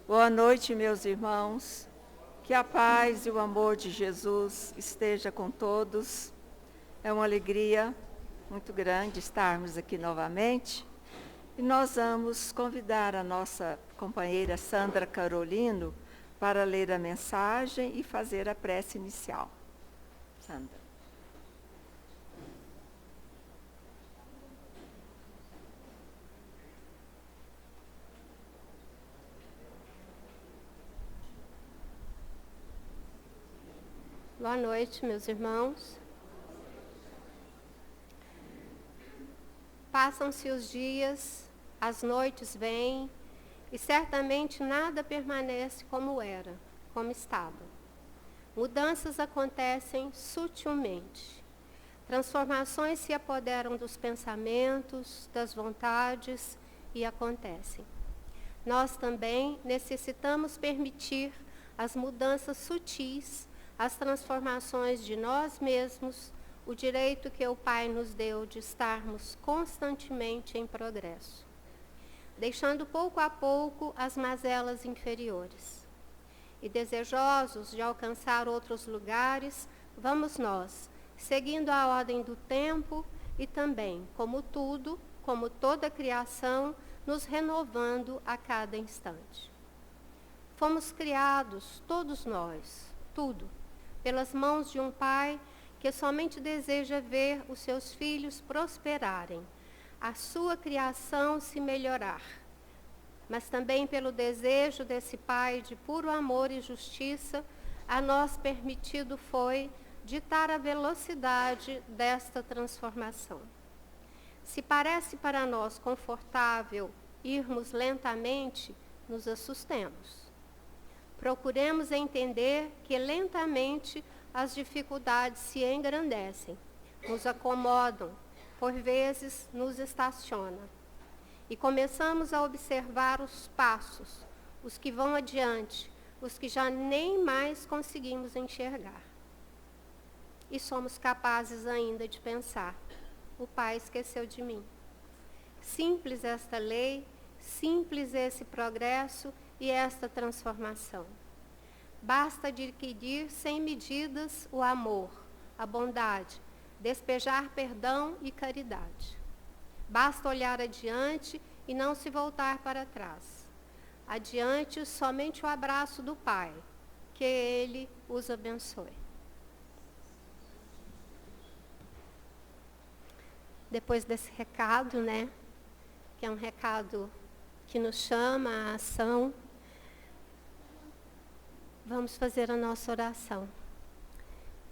Boa noite, meus irmãos. Que a paz e o amor de Jesus esteja com todos. É uma alegria muito grande estarmos aqui novamente. E nós vamos convidar a nossa companheira Sandra Carolino para ler a mensagem e fazer a prece inicial. Sandra. Boa noite, meus irmãos. Passam-se os dias, as noites vêm, e certamente nada permanece como era, como estava. Mudanças acontecem sutilmente. Transformações se apoderam dos pensamentos, das vontades e acontecem. Nós também necessitamos permitir as mudanças sutis, as transformações de nós mesmos, o direito que o Pai nos deu de estarmos constantemente em progresso, deixando pouco a pouco as mazelas inferiores. E desejosos de alcançar outros lugares, vamos nós, seguindo a ordem do tempo e também, como tudo, como toda a criação, nos renovando a cada instante. Fomos criados, todos nós, tudo, pelas mãos de um Pai que somente deseja ver os seus filhos prosperarem, a sua criação se melhorar, mas também pelo desejo desse Pai de puro amor e justiça, a nós permitido foi ditar a velocidade desta transformação. Se parece para nós confortável irmos lentamente, nos assustemos. Procuremos entender que lentamente as dificuldades se engrandecem, nos acomodam, por vezes nos estacionam. E começamos a observar os passos, os que vão adiante, os que já nem mais conseguimos enxergar. E somos capazes ainda de pensar: o Pai esqueceu de mim. Simples esta lei, simples esse progresso e esta transformação. Basta adquirir sem medidas o amor, a bondade, despejar perdão e caridade. Basta olhar adiante e não se voltar para trás. Adiante somente o abraço do Pai, que Ele os abençoe. Depois desse recado, que é um recado que nos chama à ação, vamos fazer a nossa oração,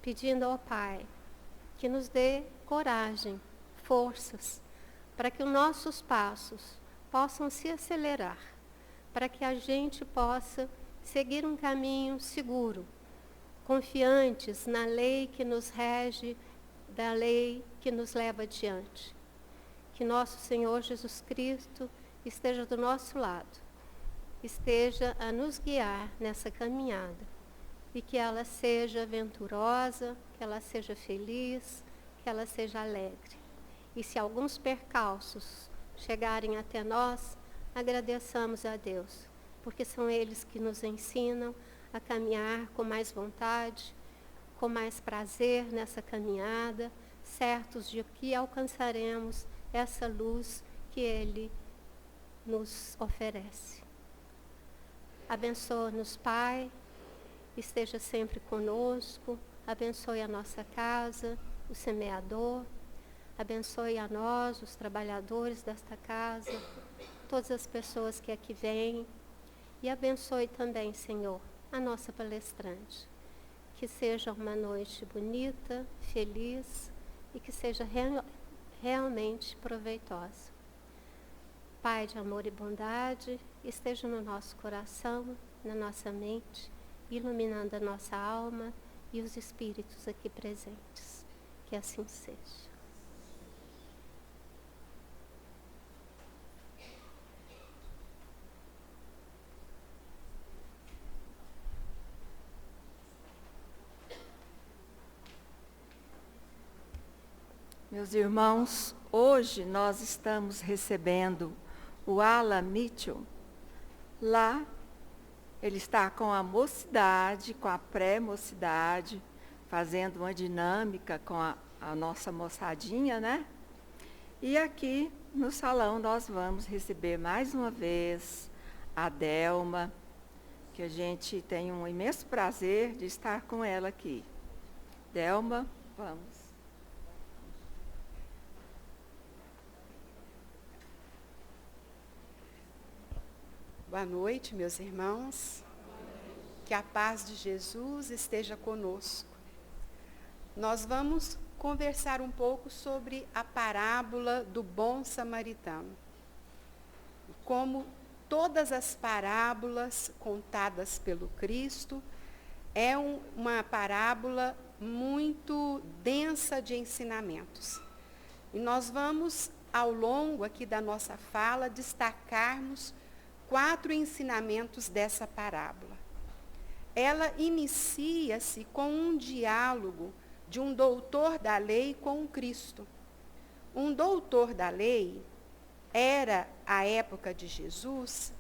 pedindo ao Pai que nos dê coragem, forças, para que os nossos passos possam se acelerar, para que a gente possa seguir um caminho seguro, confiantes na lei que nos rege, da lei que nos leva adiante. Que nosso Senhor Jesus Cristo esteja do nosso lado, esteja a nos guiar nessa caminhada e que ela seja venturosa, que ela seja feliz, que ela seja alegre. E se alguns percalços chegarem até nós, agradeçamos a Deus, porque são eles que nos ensinam a caminhar com mais vontade, com mais prazer nessa caminhada, certos de que alcançaremos essa luz que Ele nos oferece. Abençoa-nos, Pai, esteja sempre conosco, abençoe a nossa casa, o semeador, abençoe a nós, os trabalhadores desta casa, todas as pessoas que aqui vêm, e abençoe também, Senhor, a nossa palestrante. Que seja uma noite bonita, feliz e que seja realmente proveitosa. Pai de amor e bondade, esteja no nosso coração, na nossa mente, iluminando a nossa alma e os espíritos aqui presentes. Que assim seja. Meus irmãos, hoje nós estamos recebendo o Alan Mitchell, lá ele está com a mocidade, com a pré-mocidade, fazendo uma dinâmica com a nossa moçadinha, né? E aqui no salão nós vamos receber mais uma vez a Delma, que a gente tem um imenso prazer de estar com ela aqui. Delma, vamos. Boa noite, meus irmãos. Que a paz de Jesus esteja conosco. Nós vamos conversar um pouco sobre a parábola do bom samaritano. Como todas as parábolas contadas pelo Cristo, é uma parábola muito densa de ensinamentos. E nós vamos, ao longo aqui da nossa fala, destacarmos 4 ensinamentos dessa parábola. Ela inicia-se com um diálogo de um doutor da lei com o Cristo. Um doutor da lei era, à época de Jesus,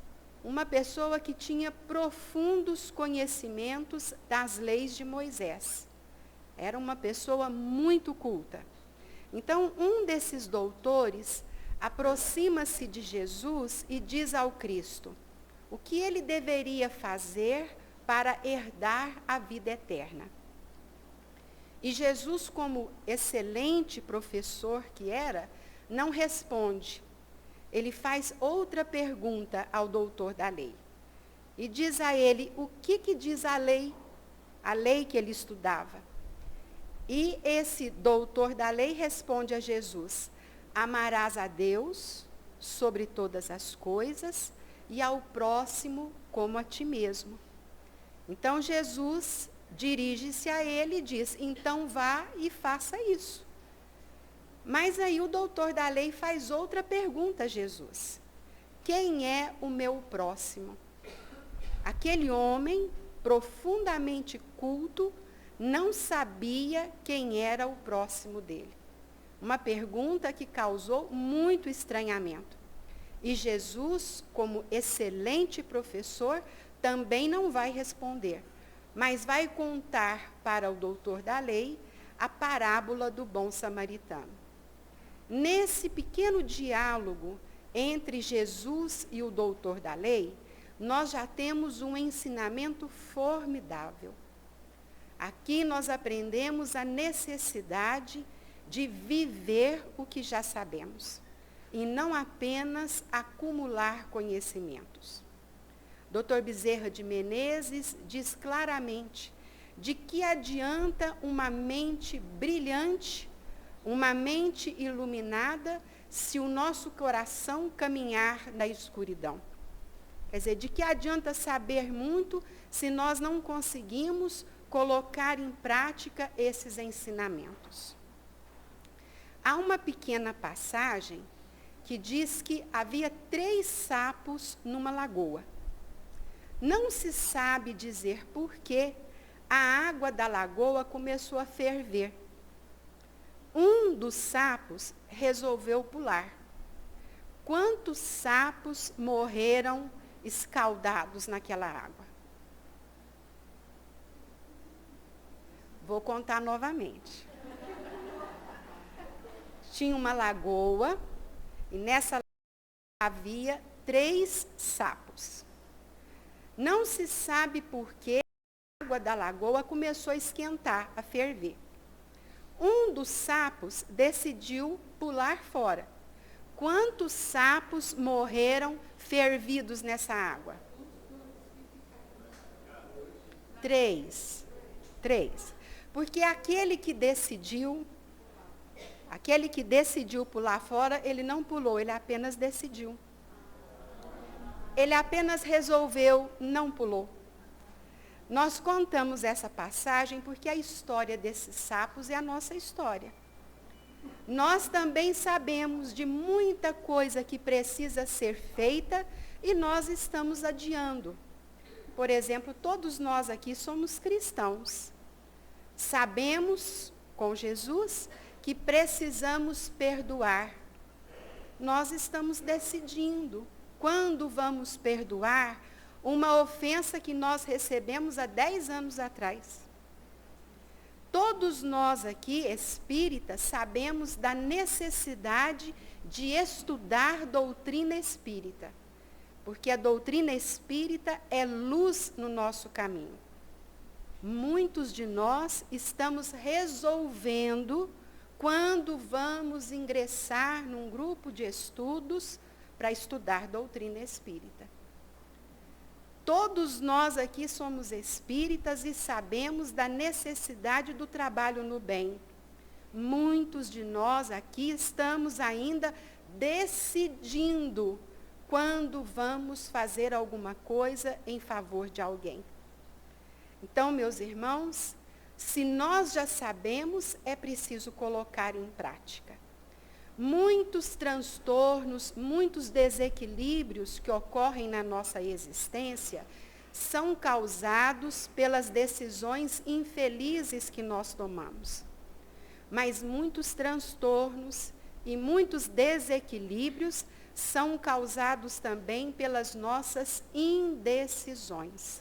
uma pessoa que tinha profundos conhecimentos das leis de Moisés. Era uma pessoa muito culta. Então, um desses doutores aproxima-se de Jesus e diz ao Cristo o que ele deveria fazer para herdar a vida eterna. E Jesus, como excelente professor que era, não responde. Ele faz outra pergunta ao doutor da lei. E diz a ele o que diz a lei que ele estudava. E esse doutor da lei responde a Jesus: amarás a Deus sobre todas as coisas e ao próximo como a ti mesmo. Então Jesus dirige-se a ele e diz: então vá e faça isso. Mas aí o doutor da lei faz outra pergunta a Jesus: quem é o meu próximo? Aquele homem profundamente culto não sabia quem era o próximo dele. Uma pergunta que causou muito estranhamento. E Jesus, como excelente professor, também não vai responder, mas vai contar para o doutor da lei a parábola do bom samaritano. Nesse pequeno diálogo entre Jesus e o doutor da lei, nós já temos um ensinamento formidável. Aqui nós aprendemos a necessidade de viver o que já sabemos, e não apenas acumular conhecimentos. Dr. Bezerra de Menezes diz claramente de que adianta uma mente brilhante, uma mente iluminada, se o nosso coração caminhar na escuridão. Quer dizer, de que adianta saber muito se nós não conseguimos colocar em prática esses ensinamentos? Há uma pequena passagem que diz que havia 3 sapos numa lagoa. Não se sabe dizer por que a água da lagoa começou a ferver. Um dos sapos resolveu pular. Quantos sapos morreram escaldados naquela água? Vou contar novamente. Tinha uma lagoa, e nessa lagoa havia 3 sapos. Não se sabe por que a água da lagoa começou a esquentar, a ferver. Um dos sapos decidiu pular fora. Quantos sapos morreram fervidos nessa água? 3. Porque aquele que decidiu pular fora, ele não pulou, ele apenas decidiu. Ele apenas resolveu, não pulou. Nós contamos essa passagem porque a história desses sapos é a nossa história. Nós também sabemos de muita coisa que precisa ser feita e nós estamos adiando. Por exemplo, todos nós aqui somos cristãos. Sabemos, com Jesus, que precisamos perdoar. Nós estamos decidindo quando vamos perdoar uma ofensa que nós recebemos há 10 anos atrás. Todos nós aqui, espíritas, sabemos da necessidade de estudar doutrina espírita, porque a doutrina espírita é luz no nosso caminho. Muitos de nós estamos resolvendo quando vamos ingressar num grupo de estudos para estudar doutrina espírita. Todos nós aqui somos espíritas e sabemos da necessidade do trabalho no bem. Muitos de nós aqui estamos ainda decidindo quando vamos fazer alguma coisa em favor de alguém. Então, meus irmãos, se nós já sabemos, é preciso colocar em prática. Muitos transtornos, muitos desequilíbrios que ocorrem na nossa existência são causados pelas decisões infelizes que nós tomamos. Mas muitos transtornos e muitos desequilíbrios são causados também pelas nossas indecisões.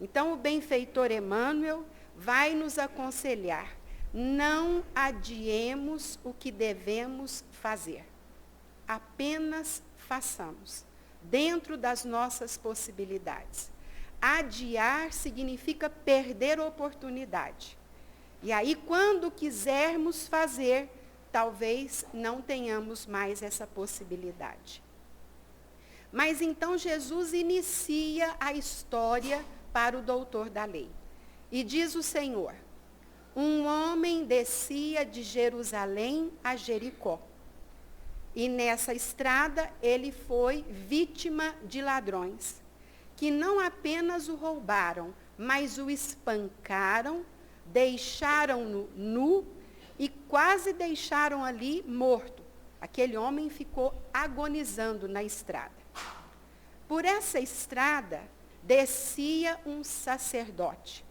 Então, o benfeitor Emmanuel vai nos aconselhar: não adiemos o que devemos fazer. Apenas façamos, dentro das nossas possibilidades. Adiar significa perder oportunidade. E aí, quando quisermos fazer, talvez não tenhamos mais essa possibilidade. Mas então Jesus inicia a história para o doutor da lei. E diz o Senhor: um homem descia de Jerusalém a Jericó. E nessa estrada ele foi vítima de ladrões, que não apenas o roubaram, mas o espancaram, deixaram-no nu e quase deixaram ali morto. Aquele homem ficou agonizando na estrada. Por essa estrada descia um sacerdote,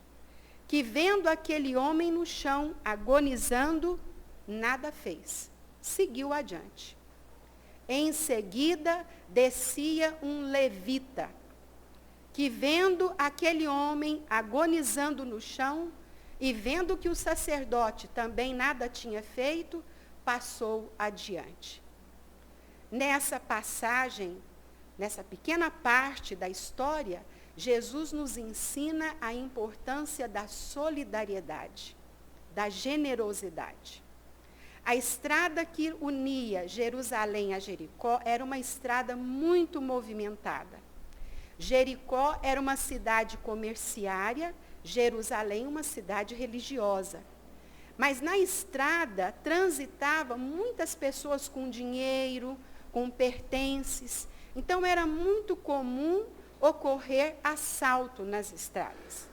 que vendo aquele homem no chão, agonizando, nada fez. Seguiu adiante. Em seguida, descia um levita, que vendo aquele homem agonizando no chão, e vendo que o sacerdote também nada tinha feito, passou adiante. Nessa passagem, nessa pequena parte da história, Jesus nos ensina a importância da solidariedade, da generosidade. A estrada que unia Jerusalém a Jericó era uma estrada muito movimentada. Jericó era uma cidade comerciária, Jerusalém uma cidade religiosa. Mas na estrada transitavam muitas pessoas com dinheiro, com pertences. Então era muito comum ocorrer assalto nas estradas.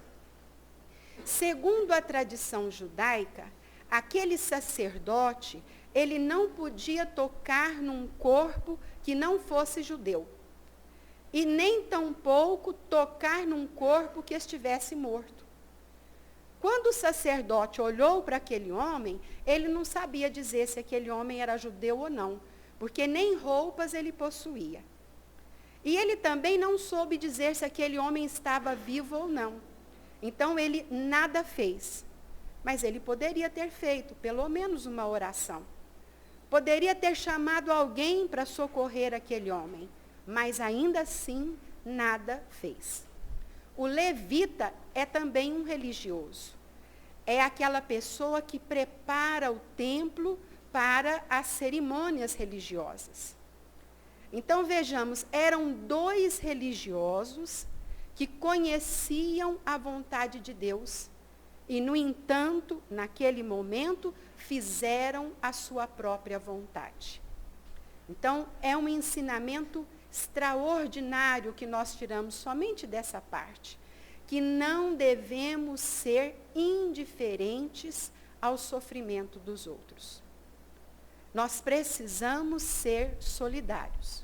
Segundo a tradição judaica, aquele sacerdote, ele não podia tocar num corpo que não fosse judeu. E nem tampouco tocar num corpo que estivesse morto. Quando o sacerdote olhou para aquele homem, ele não sabia dizer se aquele homem era judeu ou não, porque nem roupas ele possuía. E ele também não soube dizer se aquele homem estava vivo ou não. Então ele nada fez. Mas ele poderia ter feito pelo menos uma oração. Poderia ter chamado alguém para socorrer aquele homem. Mas ainda assim nada fez. O levita é também um religioso. É aquela pessoa que prepara o templo para as cerimônias religiosas. Então, vejamos, eram dois religiosos que conheciam a vontade de Deus e, no entanto, naquele momento, fizeram a sua própria vontade. Então, é um ensinamento extraordinário que nós tiramos somente dessa parte, que não devemos ser indiferentes ao sofrimento dos outros. Nós precisamos ser solidários.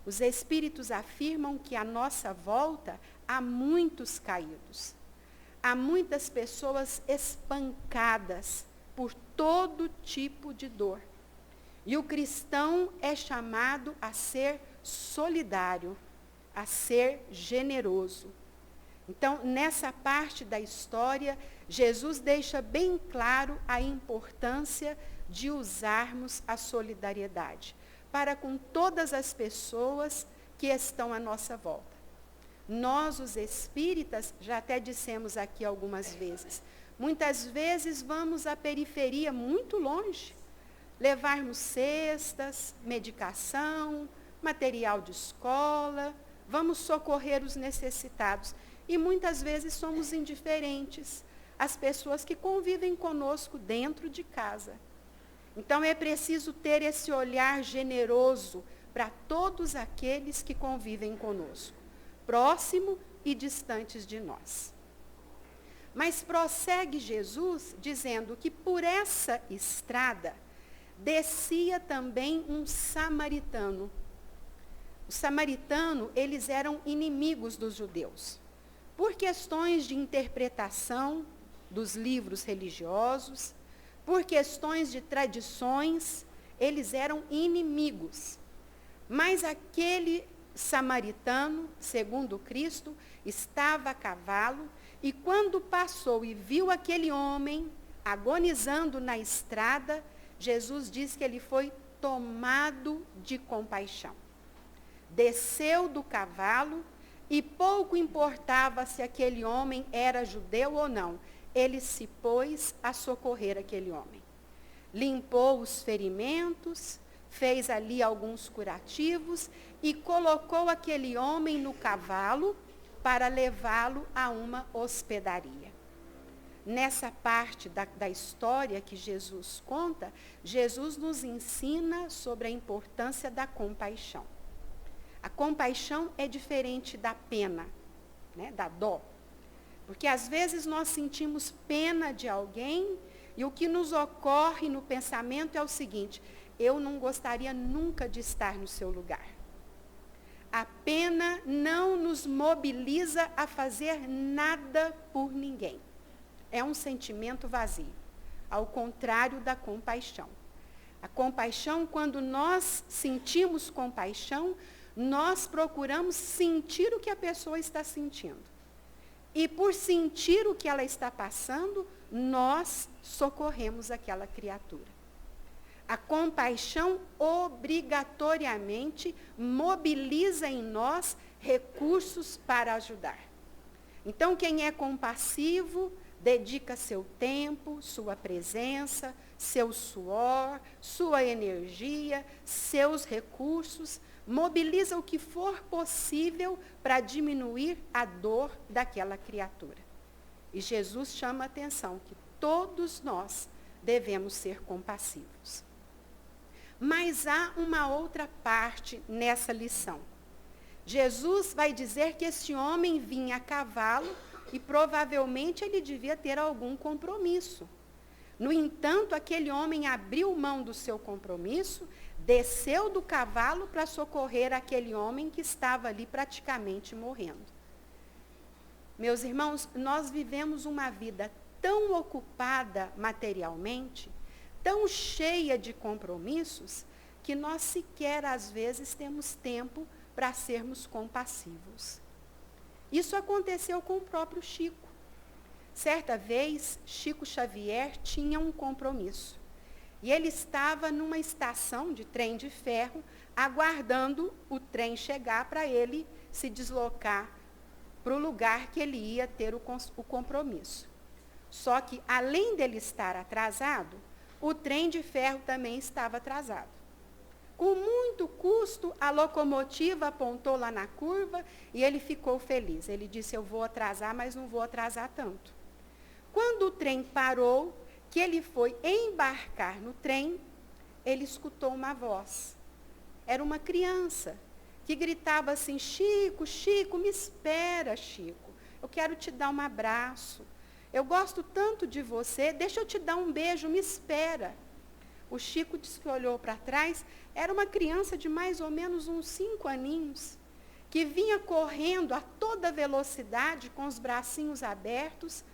Os espíritos afirmam que à nossa volta há muitos caídos. Há muitas pessoas espancadas por todo tipo de dor. E o cristão é chamado a ser solidário, a ser generoso. Então, nessa parte da história, Jesus deixa bem claro a importância de usarmos a solidariedade para com todas as pessoas que estão à nossa volta. Nós, os espíritas, já até dissemos aqui algumas vezes, muitas vezes vamos à periferia muito longe, levarmos cestas, medicação, material de escola, vamos socorrer os necessitados. E muitas vezes somos indiferentes às pessoas que convivem conosco dentro de casa. Então é preciso ter esse olhar generoso para todos aqueles que convivem conosco, próximo e distantes de nós. Mas prossegue Jesus dizendo que por essa estrada descia também um samaritano. Os samaritanos, eles eram inimigos dos judeus. Por questões de interpretação dos livros religiosos, por questões de tradições, eles eram inimigos. Mas aquele samaritano, segundo Cristo, estava a cavalo, e quando passou e viu aquele homem agonizando na estrada, Jesus diz que ele foi tomado de compaixão. Desceu do cavalo, e pouco importava se aquele homem era judeu ou não, ele se pôs a socorrer aquele homem. Limpou os ferimentos, fez ali alguns curativos e colocou aquele homem no cavalo para levá-lo a uma hospedaria. Nessa parte da história que Jesus conta, Jesus nos ensina sobre a importância da compaixão. A compaixão é diferente da pena, né, da dó. Porque às vezes nós sentimos pena de alguém e o que nos ocorre no pensamento é o seguinte: eu não gostaria nunca de estar no seu lugar. A pena não nos mobiliza a fazer nada por ninguém. É um sentimento vazio, ao contrário da compaixão. A compaixão, quando nós sentimos compaixão, nós procuramos sentir o que a pessoa está sentindo. E por sentir o que ela está passando, nós socorremos aquela criatura. A compaixão obrigatoriamente mobiliza em nós recursos para ajudar. Então, quem é compassivo, dedica seu tempo, sua presença, seu suor, sua energia, seus recursos, mobiliza o que for possível para diminuir a dor daquela criatura. E Jesus chama a atenção que todos nós devemos ser compassivos. Mas há uma outra parte nessa lição. Jesus vai dizer que esse homem vinha a cavalo e provavelmente ele devia ter algum compromisso. No entanto, aquele homem abriu mão do seu compromisso, desceu do cavalo para socorrer aquele homem que estava ali praticamente morrendo. Meus irmãos, nós vivemos uma vida tão ocupada materialmente, tão cheia de compromissos, que nós sequer às vezes temos tempo para sermos compassivos. Isso aconteceu com o próprio Chico. Certa vez, Chico Xavier tinha um compromisso. E ele estava numa estação de trem de ferro, aguardando o trem chegar para ele se deslocar para o lugar que ele ia ter o compromisso. Só que, além dele estar atrasado, o trem de ferro também estava atrasado. Com muito custo, a locomotiva apontou lá na curva e ele ficou feliz. Ele disse: eu vou atrasar, mas não vou atrasar tanto. Quando o trem parou, que ele foi embarcar no trem, ele escutou uma voz. Era uma criança que gritava assim: Chico, Chico, me espera, Chico. Eu quero te dar um abraço. Eu gosto tanto de você, deixa eu te dar um beijo, me espera. O Chico disse que olhou para trás, era uma criança de mais ou menos uns 5 aninhos, que vinha correndo a toda velocidade, com os bracinhos abertos,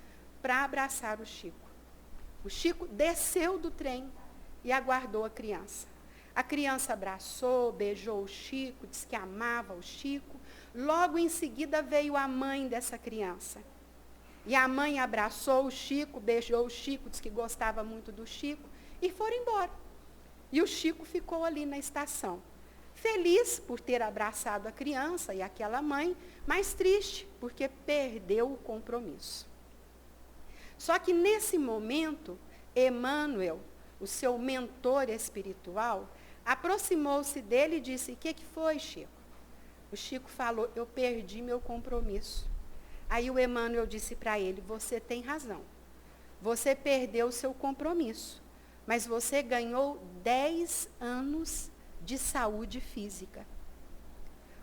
para abraçar o Chico. O Chico desceu do trem e aguardou a criança. A criança abraçou, beijou o Chico, disse que amava o Chico. Logo em seguida veio a mãe dessa criança. E a mãe abraçou o Chico, beijou o Chico, disse que gostava muito do Chico, e foram embora. E o Chico ficou ali na estação, feliz por ter abraçado a criança e aquela mãe, mas triste porque perdeu o compromisso. Só que nesse momento, Emmanuel, o seu mentor espiritual, aproximou-se dele e disse: "O que foi, Chico?" O Chico falou: "Eu perdi meu compromisso." Aí o Emmanuel disse para ele: "Você tem razão. Você perdeu o seu compromisso, mas você ganhou 10 anos de saúde física.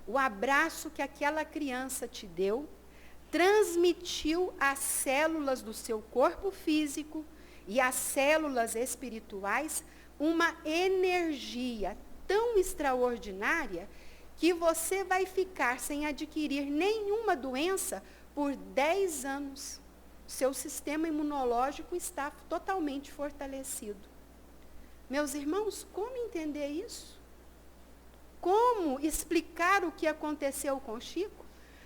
O abraço que aquela criança te deu transmitiu às células do seu corpo físico e às células espirituais uma energia tão extraordinária que você vai ficar sem adquirir nenhuma doença por 10 anos. Seu sistema imunológico está totalmente fortalecido." Meus irmãos, como entender isso? Como explicar o que aconteceu com Chico?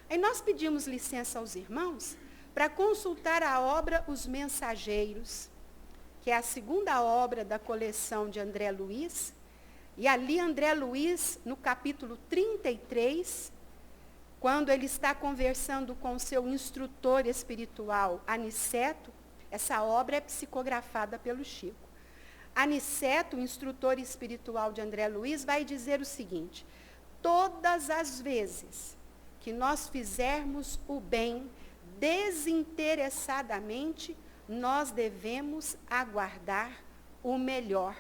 Aí nós pedimos licença aos irmãos para consultar a obra Os Mensageiros, que é a segunda obra da coleção de André Luiz. E ali André Luiz, no capítulo 33, quando ele está conversando com o seu instrutor espiritual, Aniceto, essa obra é psicografada pelo Chico. Aniceto, o instrutor espiritual de André Luiz, vai dizer o seguinte: todas as vezes que nós fizermos o bem desinteressadamente, nós devemos aguardar o melhor.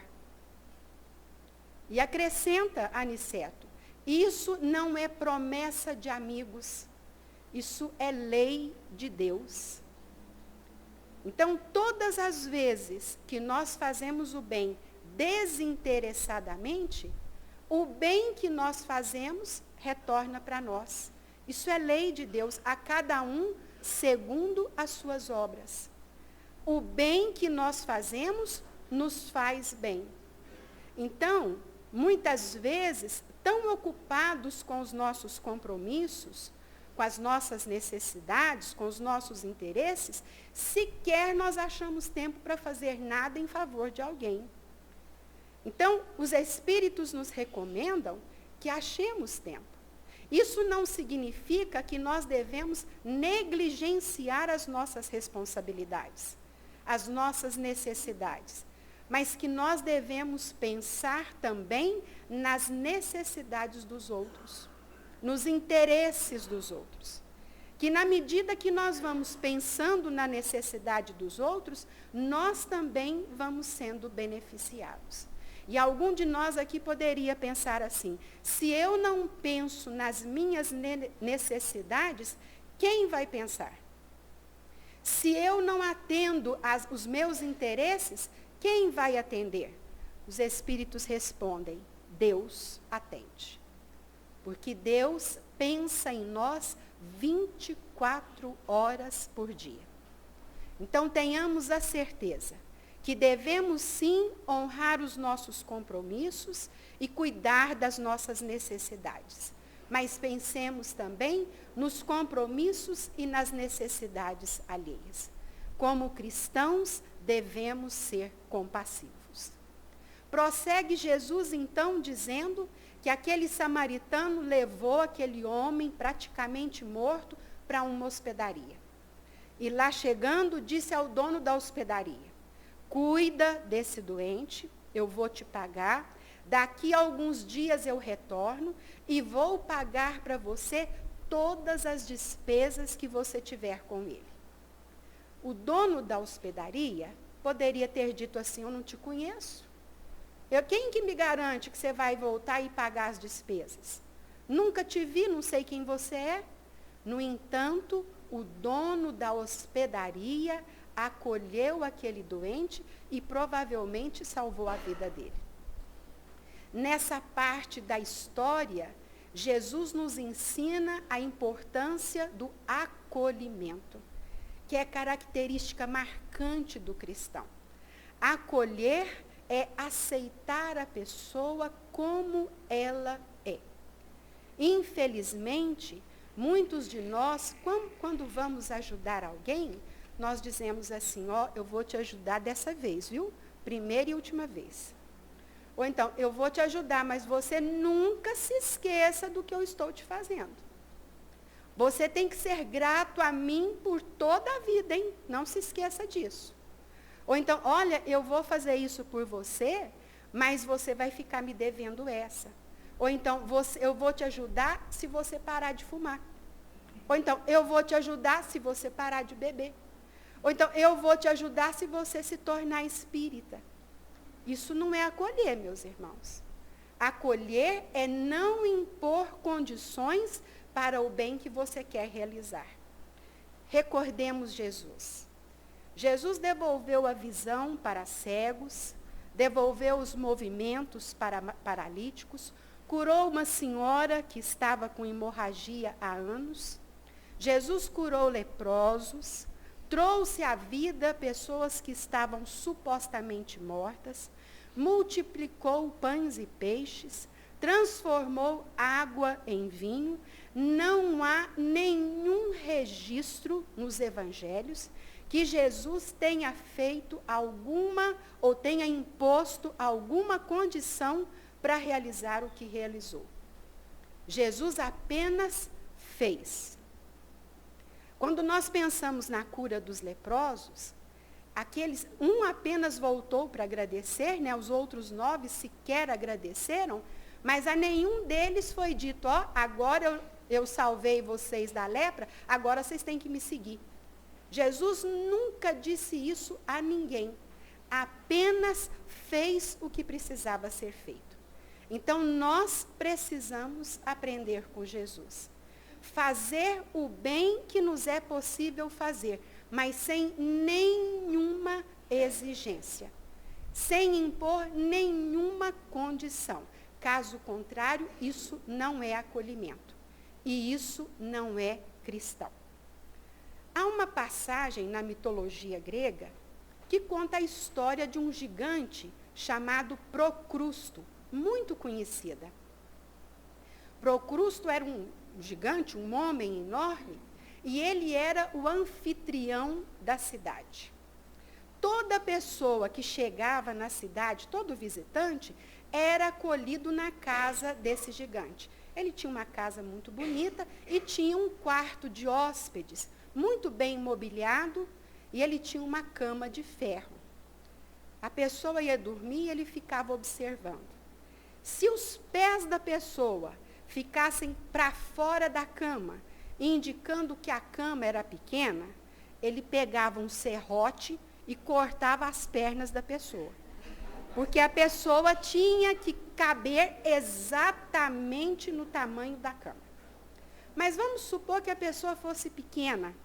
E acrescenta Aniceto: isso não é promessa de amigos, isso é lei de Deus. Então, todas as vezes que nós fazemos o bem desinteressadamente, o bem que nós fazemos retorna para nós. Isso é lei de Deus, a cada um segundo as suas obras. O bem que nós fazemos nos faz bem. Então, muitas vezes, tão ocupados com os nossos compromissos, com as nossas necessidades, com os nossos interesses, sequer nós achamos tempo para fazer nada em favor de alguém. Então, os espíritos nos recomendam que achemos tempo. Isso não significa que nós devemos negligenciar as nossas responsabilidades, as nossas necessidades, mas que nós devemos pensar também nas necessidades dos outros, nos interesses dos outros. Que na medida que nós vamos pensando na necessidade dos outros, nós também vamos sendo beneficiados. E algum de nós aqui poderia pensar assim: se eu não penso nas minhas necessidades, quem vai pensar? Se eu não atendo os meus interesses, quem vai atender? Os espíritos respondem: Deus atende. Porque Deus pensa em nós 24 horas por dia. Então tenhamos a certeza que devemos sim honrar os nossos compromissos e cuidar das nossas necessidades. Mas pensemos também nos compromissos e nas necessidades alheias. Como cristãos, devemos ser compassivos. Prossegue Jesus então dizendo que aquele samaritano levou aquele homem praticamente morto para uma hospedaria. E lá chegando, disse ao dono da hospedaria: cuida desse doente, eu vou te pagar, daqui a alguns dias eu retorno e vou pagar para você todas as despesas que você tiver com ele. O dono da hospedaria poderia ter dito assim: eu não te conheço. Quem que me garante que você vai voltar e pagar as despesas? Nunca te vi, não sei quem você é. No entanto, o dono da hospedaria acolheu aquele doente e provavelmente salvou a vida dele. Nessa parte da história, Jesus nos ensina a importância do acolhimento, que é característica marcante do cristão. Acolher é aceitar a pessoa como ela é. Infelizmente, muitos de nós, quando vamos ajudar alguém, nós dizemos assim, ó, eu vou te ajudar dessa vez, viu? Primeira e última vez. Ou então, eu vou te ajudar, mas você nunca se esqueça do que eu estou te fazendo. Você tem que ser grato a mim por toda a vida, hein? Não se esqueça disso. Ou então, olha, eu vou fazer isso por você, mas você vai ficar me devendo essa. Ou então, eu vou te ajudar se você parar de fumar. Ou então, eu vou te ajudar se você parar de beber. Ou então, eu vou te ajudar se você se tornar espírita. Isso não é acolher, meus irmãos. Acolher é não impor condições para o bem que você quer realizar. Recordemos Jesus. Jesus devolveu a visão para cegos, devolveu os movimentos para paralíticos, curou uma senhora que estava com hemorragia há anos. Jesus curou leprosos, trouxe à vida pessoas que estavam supostamente mortas, multiplicou pães e peixes, transformou água em vinho. Não há nenhum registro nos evangelhos que Jesus tenha feito alguma ou tenha imposto alguma condição para realizar o que realizou. Jesus apenas fez. Quando nós pensamos na cura dos leprosos, um apenas voltou para agradecer, né? Os outros 9 sequer agradeceram, mas a nenhum deles foi dito, ó, agora eu salvei vocês da lepra, agora vocês têm que me seguir. Jesus nunca disse isso a ninguém, apenas fez o que precisava ser feito. Então, nós precisamos aprender com Jesus. Fazer o bem que nos é possível fazer, mas sem nenhuma exigência, sem impor nenhuma condição. Caso contrário, isso não é acolhimento. E isso não é cristão. Há uma passagem na mitologia grega que conta a história de um gigante chamado Procrusto, muito conhecida. Procrusto era um gigante, um homem enorme, e ele era o anfitrião da cidade. Toda pessoa que chegava na cidade, todo visitante, era acolhido na casa desse gigante. Ele tinha uma casa muito bonita e tinha um quarto de hóspedes, muito bem mobiliado, e ele tinha uma cama de ferro. A pessoa ia dormir e ele ficava observando. Se os pés da pessoa ficassem para fora da cama, indicando que a cama era pequena, ele pegava um serrote e cortava as pernas da pessoa. Porque a pessoa tinha que caber exatamente no tamanho da cama. Mas vamos supor que a pessoa fosse pequena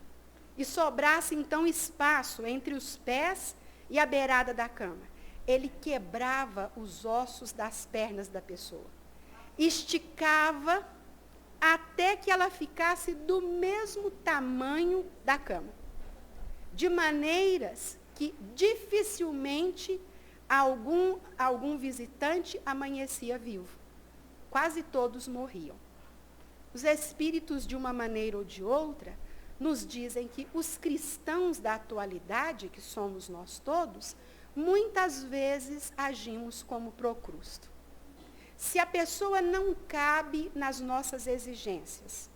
e sobrasse então espaço entre os pés e a beirada da cama. Ele quebrava os ossos das pernas da pessoa, esticava até que ela ficasse do mesmo tamanho da cama, de maneiras que dificilmente algum visitante amanhecia vivo. Quase todos morriam. Os espíritos, de uma maneira ou de outra, nos dizem que os cristãos da atualidade, que somos nós todos, muitas vezes agimos como Procrusto. Se a pessoa não cabe nas nossas exigências,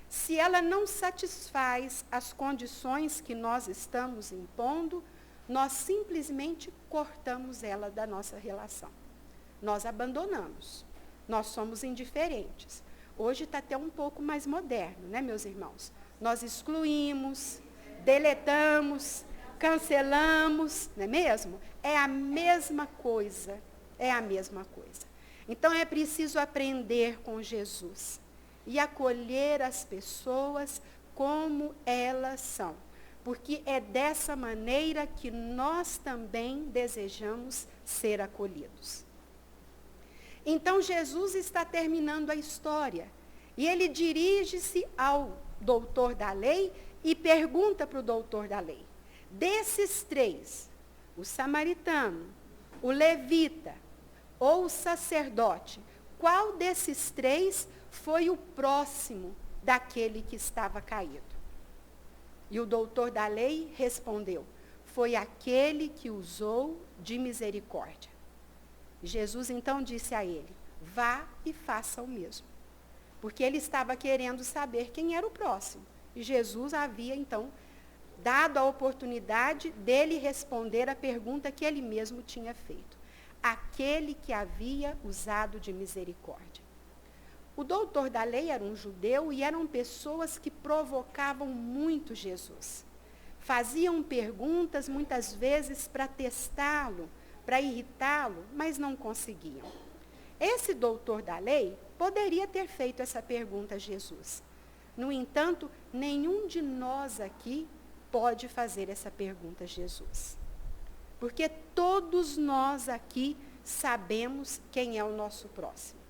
se ela não satisfaz as condições que nós estamos impondo, nós simplesmente cortamos ela da nossa relação. Nós abandonamos. Nós somos indiferentes. Hoje está até um pouco mais moderno, né, meus irmãos? Nós excluímos, deletamos, cancelamos, não é mesmo? É a mesma coisa. É a mesma coisa. Então, é preciso aprender com Jesus e acolher as pessoas como elas são. Porque é dessa maneira que nós também desejamos ser acolhidos. Então, Jesus está terminando a história. E ele dirige-se ao doutor da lei e pergunta para o doutor da lei: desses 3, o samaritano, o levita ou o sacerdote, qual desses três foi o próximo daquele que estava caído? E o doutor da lei respondeu: foi aquele que usou de misericórdia. Jesus então disse a ele: vá e faça o mesmo. Porque ele estava querendo saber quem era o próximo. E Jesus havia então dado a oportunidade dele responder a pergunta que ele mesmo tinha feito. Aquele que havia usado de misericórdia. O doutor da lei era um judeu e eram pessoas que provocavam muito Jesus. Faziam perguntas muitas vezes para testá-lo, para irritá-lo, mas não conseguiam. Esse doutor da lei poderia ter feito essa pergunta a Jesus. No entanto, nenhum de nós aqui pode fazer essa pergunta a Jesus. Porque todos nós aqui sabemos quem é o nosso próximo.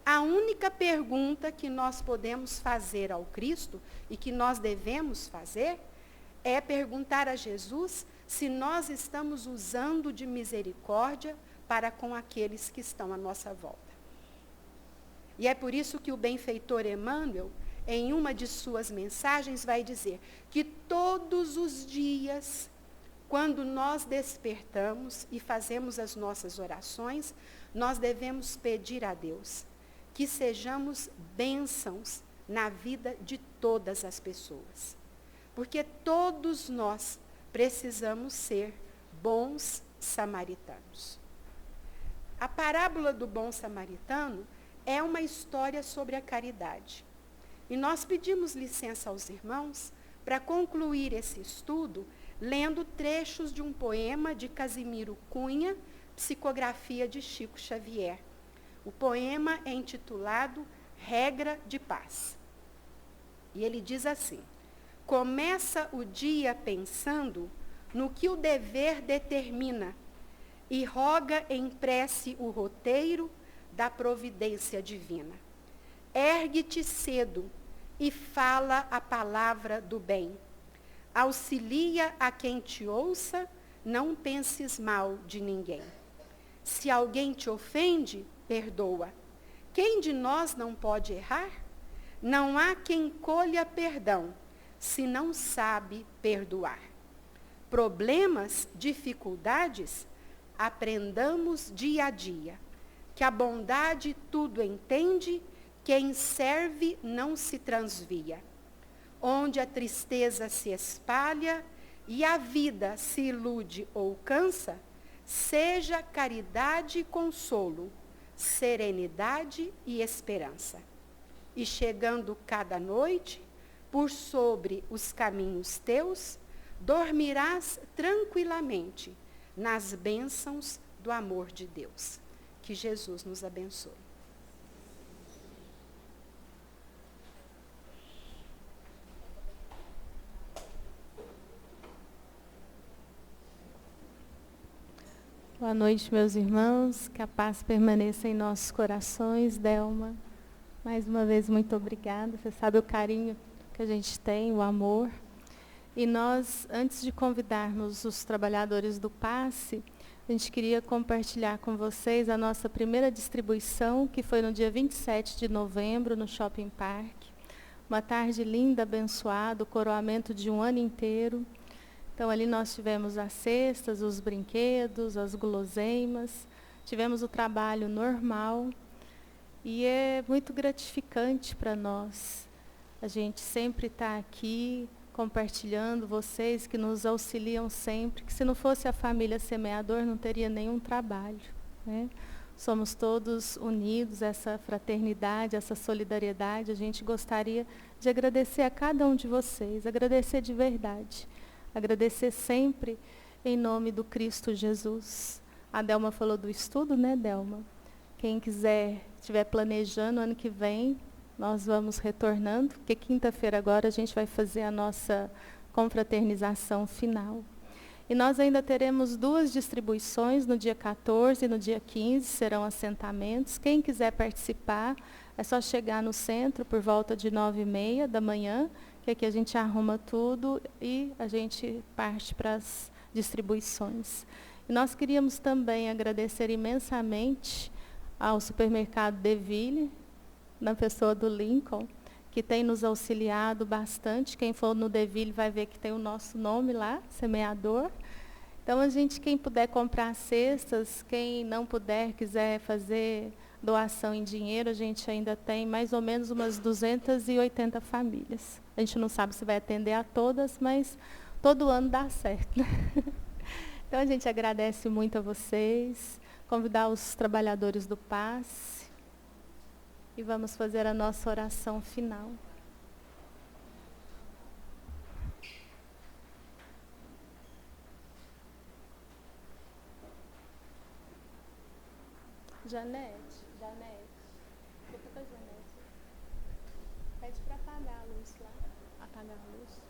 A única pergunta que nós podemos fazer ao Cristo e que nós devemos fazer é perguntar a Jesus se nós estamos usando de misericórdia para com aqueles que estão à nossa volta. E é por isso que o benfeitor Emmanuel, em uma de suas mensagens, vai dizer que todos os dias, quando nós despertamos e fazemos as nossas orações, nós devemos pedir a Deus que sejamos bênçãos na vida de todas as pessoas. Porque todos nós precisamos ser bons samaritanos. A parábola do bom samaritano é uma história sobre a caridade. E nós pedimos licença aos irmãos para concluir esse estudo lendo trechos de um poema de Casimiro Cunha, psicografia de Chico Xavier. O poema é intitulado Regra de Paz. E ele diz assim: começa o dia pensando no que o dever determina e roga em prece o roteiro da providência divina. Ergue-te cedo e fala a palavra do bem. Auxilia a quem te ouça, não penses mal de ninguém. Se alguém te ofende, perdoa. Quem de nós não pode errar? Não há quem colha perdão, se não sabe perdoar. Problemas, dificuldades, aprendamos dia a dia, que a bondade tudo entende, quem serve não se transvia. Onde a tristeza se espalha e a vida se ilude ou cansa, seja caridade e consolo, serenidade e esperança. E chegando cada noite, por sobre os caminhos teus, dormirás tranquilamente nas bênçãos do amor de Deus. Que Jesus nos abençoe. Boa noite, meus irmãos. Que a paz permaneça em nossos corações. Delma, mais uma vez, muito obrigada. Você sabe o carinho que a gente tem, o amor. E nós, antes de convidarmos os trabalhadores do passe, a gente queria compartilhar com vocês a nossa primeira distribuição, que foi no dia 27 de novembro, no Shopping Park. Uma tarde linda, abençoada, o coroamento de um ano inteiro. Então, ali nós tivemos as cestas, os brinquedos, as guloseimas, tivemos o trabalho normal. E é muito gratificante para nós. A gente sempre está aqui compartilhando, vocês que nos auxiliam sempre, que se não fosse a família Semeador, não teria nenhum trabalho, né? Somos todos unidos, essa fraternidade, essa solidariedade. A gente gostaria de agradecer a cada um de vocês, agradecer de verdade. Agradecer sempre em nome do Cristo Jesus. A Delma falou do estudo, né, Delma? Quem quiser, estiver planejando, ano que vem, nós vamos retornando, porque quinta-feira agora a gente vai fazer a nossa confraternização final. E nós ainda teremos 2 distribuições, no dia 14 e no dia 15, serão assentamentos. Quem quiser participar, é só chegar no centro por volta de 9h30 da manhã, que aqui a gente arruma tudo e a gente parte para as distribuições. E nós queríamos também agradecer imensamente ao supermercado Deville, na pessoa do Lincoln, que tem nos auxiliado bastante. Quem for no Deville vai ver que tem o nosso nome lá, semeador. Então, quem puder comprar cestas, quem não puder, quiser fazer doação em dinheiro, a gente ainda tem mais ou menos umas 280 famílias. A gente não sabe se vai atender a todas, mas todo ano dá certo, né? Então, a gente agradece muito a vocês, convidar os trabalhadores do passe e vamos fazer a nossa oração final. Janete, escuta a Janete. Pede para apagar a luz lá. Apagar a luz.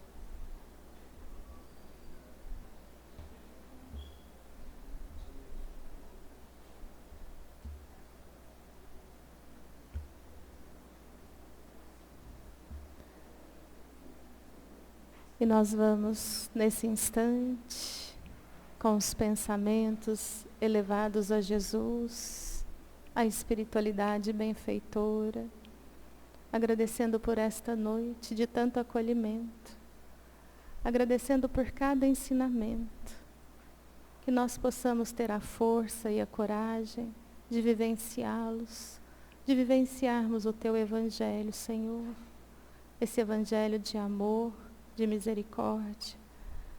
E nós vamos, nesse instante, com os pensamentos elevados a Jesus, a espiritualidade benfeitora, agradecendo por esta noite de tanto acolhimento, agradecendo por cada ensinamento, que nós possamos ter a força e a coragem de vivenciá-los, de vivenciarmos o Teu Evangelho, Senhor, esse Evangelho de amor, de misericórdia,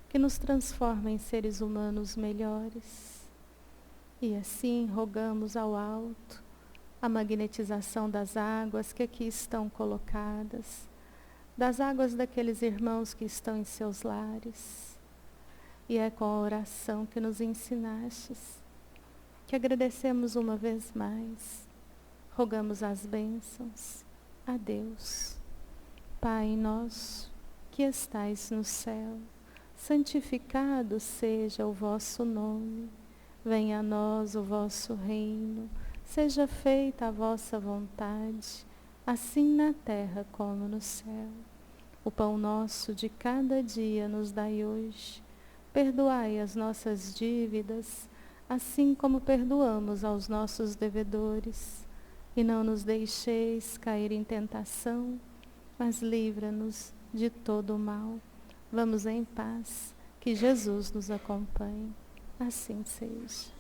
que nos transforma em seres humanos melhores. E assim rogamos ao alto a magnetização das águas que aqui estão colocadas, das águas daqueles irmãos que estão em seus lares. E é com a oração que nos ensinastes, que agradecemos uma vez mais, rogamos as bênçãos a Deus. Pai nosso, que estais no céu, santificado seja o vosso nome. Venha a nós o vosso reino. Seja feita a vossa vontade, assim na terra como no céu. O pão nosso de cada dia nos dai hoje. Perdoai as nossas dívidas, assim como perdoamos aos nossos devedores. E não nos deixeis cair em tentação, mas livra-nos de todo o mal. Vamos em paz, que Jesus nos acompanhe. Assim seja.